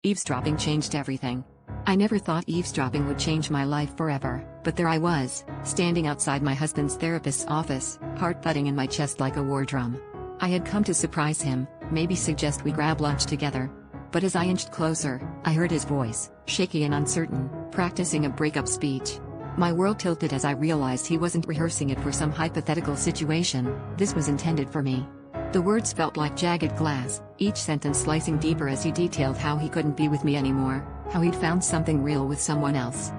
Eavesdropping changed everything. I never thought eavesdropping would change my life forever, but there I was, standing outside my husband's therapist's office, heart thudding in my chest like a war drum. I had come to surprise him, maybe suggest we grab lunch together. But as I inched closer, I heard his voice, shaky and uncertain, practicing a breakup speech. My world tilted as I realized he wasn't rehearsing it for some hypothetical situation, this was intended for me. The words felt like jagged glass, each sentence slicing deeper as he detailed how he couldn't be with me anymore, how he'd found something real with someone else.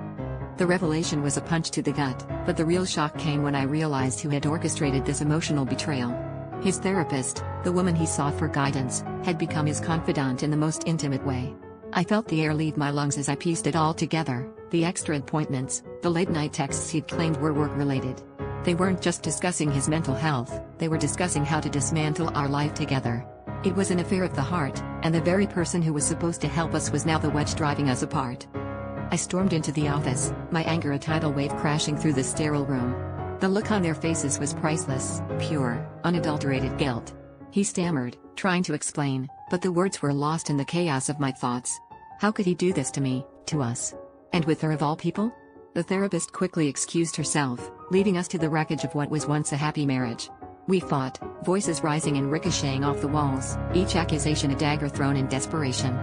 The revelation was a punch to the gut, but the real shock came when I realized who had orchestrated this emotional betrayal. His therapist, the woman he sought for guidance, had become his confidant in the most intimate way. I felt the air leave my lungs as I pieced it all together, the extra appointments, the late-night texts he'd claimed were work-related. They weren't just discussing his mental health, they were discussing how to dismantle our life together. It was an affair of the heart, and the very person who was supposed to help us was now the wedge driving us apart. I stormed into the office, my anger a tidal wave crashing through the sterile room. The look on their faces was priceless, pure, unadulterated guilt. He stammered, trying to explain, but the words were lost in the chaos of my thoughts. How could he do this to me, to us? And with her of all people? The therapist quickly excused herself, leading us to the wreckage of what was once a happy marriage. We fought, voices rising and ricocheting off the walls, each accusation a dagger thrown in desperation.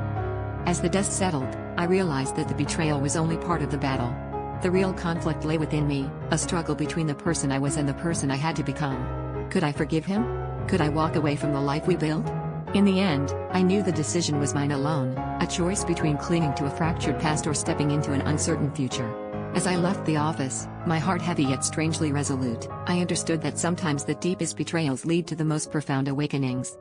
As the dust settled, I realized that the betrayal was only part of the battle. The real conflict lay within me, a struggle between the person I was and the person I had to become. Could I forgive him? Could I walk away from the life we built? In the end, I knew the decision was mine alone, a choice between clinging to a fractured past or stepping into an uncertain future. As I left the office, my heart heavy yet strangely resolute, I understood that sometimes the deepest betrayals lead to the most profound awakenings.